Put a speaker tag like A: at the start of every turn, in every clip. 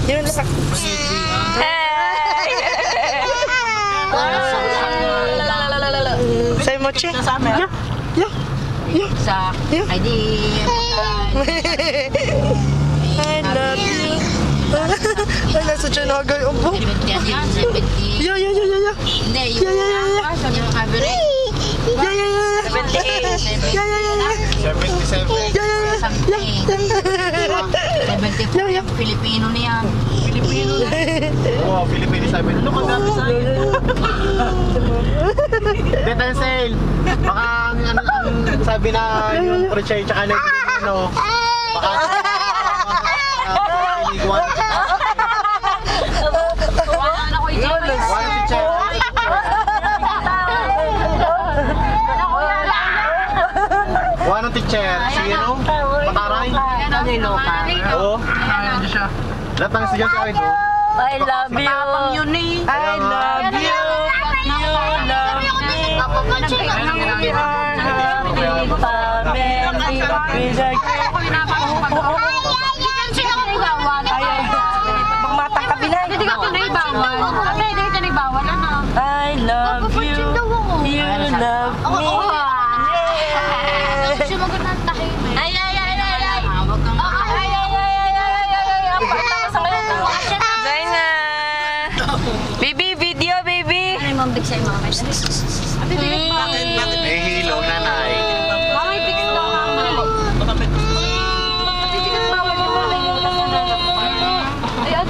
A: Yun lang. Say mochi.
B: Sa ID.
A: I love you. Ay, nasa dyan agay. Abo.
B: Hindi, yung average. 74 Filipino niyan. Filipino na.
C: Oo, Filipino 7. Ano ka dami sa akin? Dito yung sale. Baka ang sabi na yung pre-share tsaka na ano. Baka iniguan. One teacher, si ano? Mataray? Oo. Lahat ng estudyante ay doon.
A: I love you. I love you. You love me. We are happy family. With a magmatang kabinay. I love you. You love me. Baby, video, baby.
B: Ano yung mambig sa'yo, mama?
C: Bakit may hilo, nanay?
B: Mama, ibig daw, mama.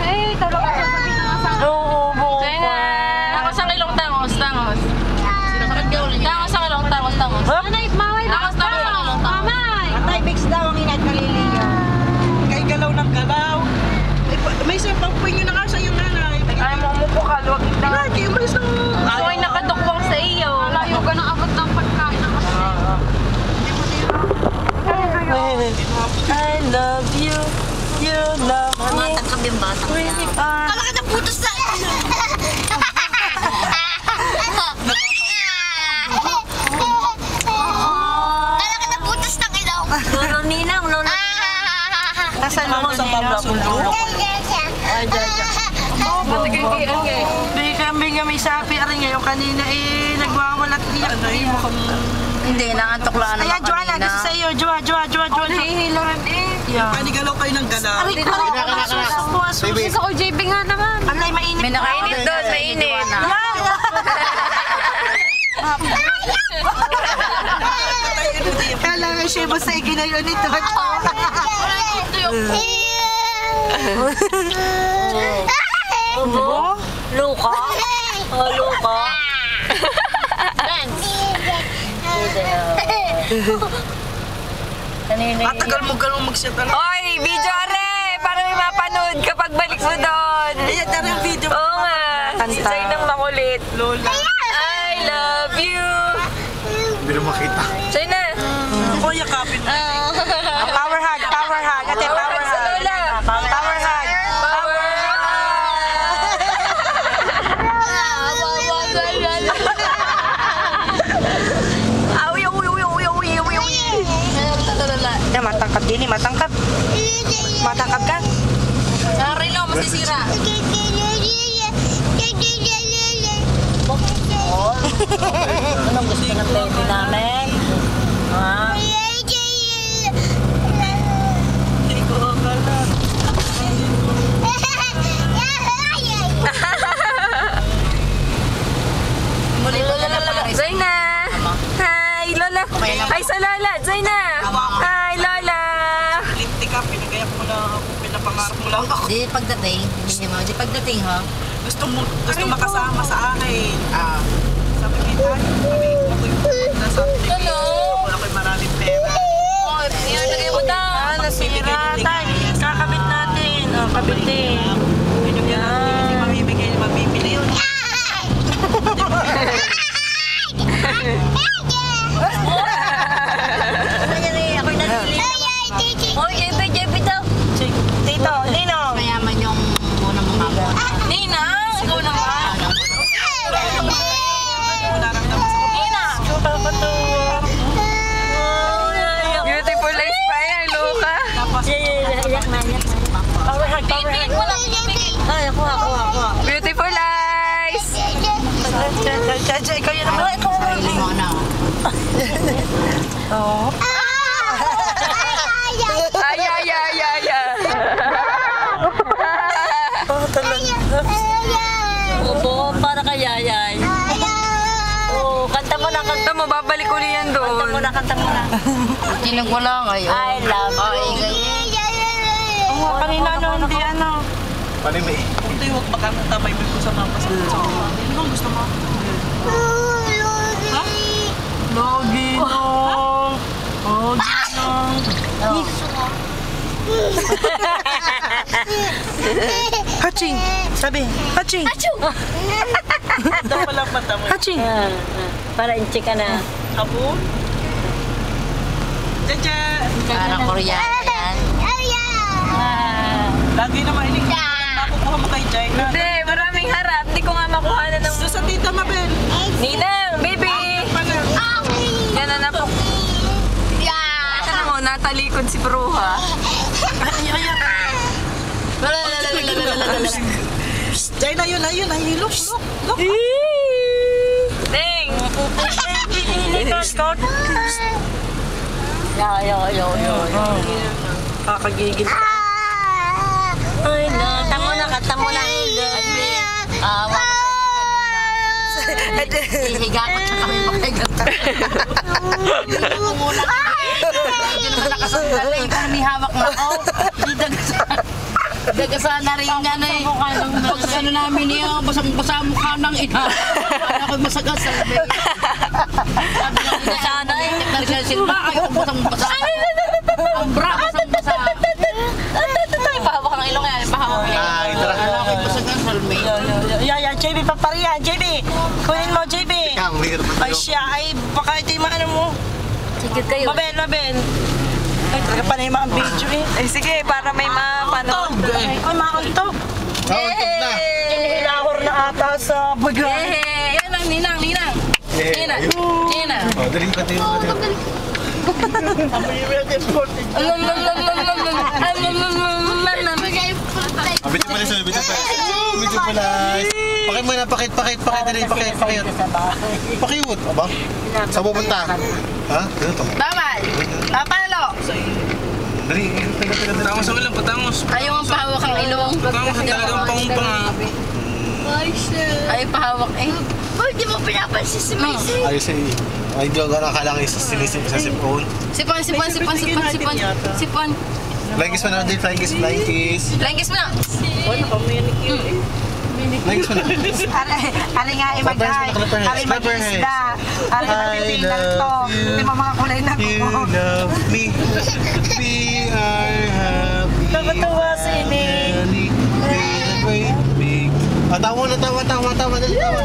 B: Ay, talaga sa sabihin na sa...
A: Oo,
B: Tangos ang ilong, tangos. Tangos ang ilong, tangos. Nanay, mamay, tangos ang ilong, mamay.
D: Atay, Bix daw ang inat kaliliya. Kay galaw ng galaw. May sampang puwing yun na nga sa iyong nanay.
A: Ay, mamupukal, wag na.
D: Lagi, umalis ng...
B: So, ay nakadukbang sa iyo. Malayo ka ng abot ng pagkain ng kasi.
A: I love you. You love me.
B: Matangkab yung batang
A: Really are.
B: Kalaki ng putos na! Kalaki ng putos ng ilaw! Lolo Ninang, lolo.
A: Nasaan mo sa pablo? Ay, dyan. Bigyan may sapi rin ngayon kanina nagwawalat niya.
B: Hindi, naantok lang naman
A: Ayan, Joanna,
B: kanina.
A: gusto sa iyo. Joa.
B: Nahihilo rin eh.
D: Panigalaw kayo ng galaw.
B: Aray ko! Susis ako, JB nga naman.
A: Alay, mainit.
B: May nakainit doon, mainit.
A: Kailangan siya mo sa iginayon nito.
B: Wala ito yung...
A: Obo?
B: Luka? Luka? Thanks.
D: Matagal mo ganun mag-set na.
A: Oy, video are! Para may mapanood kapag balik mo doon.
D: Ayan, tara yung video.
A: Oo nga. Si Zay nang makulit.
D: Lola.
A: I love you.
C: Hindi na makita.
A: Zay na.
D: Ako, yakapin mo.
A: Power hug. Ate, power hug. Sa Lola. Power hug. Matangkap din matangkap. Matangkap ka?
B: Rilo, masisira.
A: Anong gusto ng baby namin? Ha?
D: Hindi ko akalat.
B: Muli Lola na pala.
A: Zayna! Hi, Lola! Hi sa Lola! Zayna! Hi, Lola!
D: Linti ka, pinagayak mo na ako. Pinapangarap mo lang ako.
B: Di pagdating ha.
D: Gusto makasama sa akin. Sabi kita, kami nasa Pilipinas. Wala ko'y maraming pera.
B: Yan, lagay mo daw.
A: Nasira tayo. Kakabit natin. O, kabit din.
D: Hindi mamimili yun.
B: Ako'y nalilito. Hoy, JB daw.
A: Tito, Nino.
B: Mayaman yung unang mamamu.
A: Nina, ikaw naman. Nina. Beautiful eyes pa yan, Luka.
D: Tapos,
A: Power hug.
B: Baby, wala ko yung
D: Jaja, ikaw yun naman. Sarili mo na. Oo.
A: Ay.
D: Oh, talaga.
B: Opo, para kay Yayay. Oo, kanta mo na,
A: Kanta mo, babalik uli yan doon.
B: kanta mo na. Tinig mo lang ngayon. I love you.
D: Oo, kanina hindi
C: Paano may?
D: Hindi, huwag makakanta. May sa mga pasakit sa mga. Hindi mo gusto mo. Ha? Logi nong. Haching! Sabi, haching! Ito pala mata mo.
B: Haching! Para inchi ka na.
D: Hapon? Jaja!
B: Parang Koreano yan.
D: Lagi na mahilig. Nakukuha mo kay Jai na.
A: Hindi, maraming harap. Hindi ko nga makuha na ng...
D: Sa Tita Mabel.
A: Ninang, baby! Yan na po. Ito mo, natalikod si Bruha.
D: Jai na yun. Look.
A: Ding!
B: Yo.
D: Kakagigil.
B: Ay, no. Kanta mo na. Awa ko sa hihiga ko tsaka kami makahigat. Hindi naman nakasandali. Parang may hawak na ako. Dagasa na rin nga na eh. Pag ano namin niya, basang-basa mukha ng ina. Kaya ako'y masagas sa labi. Sabi nga nila sana eh. Teknar siya silba, ayaw basang-basa. Ang bra, basang-basa. Pahawak ang ilong yan, pahawak ang ilong.
C: Ay, tara.
B: Ako'y masagas sa labi.
D: Yan, JB, papariyan. JB, kunin mo, JB.
C: Ikaw, mahirap na
D: Ay
C: tayo.
D: siya, ay baka ito yung ano mo.
B: Sigit kayo.
D: Mabel. Ay, talaga pa na yung mga video eh.
A: Eh, sige, para may mapanood.
D: Ay, makaltog.
C: Kauntog na.
D: Inilahor na ata sa bagay.
B: Eh, yan ang ninang. Nina.
C: Oh, dali ka. Bitin pala sa'yo, bitin pala. Pakit mo na, pakit. Pakiwot, aba? Saan pupunta? Ha? Ganito to.
B: Bawal. Papalo.
C: Dali, taga.
D: Patangos ako lang, patangos.
B: Ayaw ang pahawak ang ilong.
D: Patangos ang talagang pang-pang.
B: Ayaw pahawak eh. Di mo pinapansin si Macy.
C: Ayos eh. Ay, di ako nakakala kayo sa sipon.
B: Sipon.
C: Flying kiss mo na din, flying kiss.
B: Flying kiss mo na.
C: Flying kiss mo na.
D: Ali nga imagay. Ali mag-isda. Ali mag-ipilang to. Di ba mga kulay na
C: You
D: kuko?
C: love me. We are happy.
D: Nakatuwa si Ini.
C: Tawa na. Dali, tawa.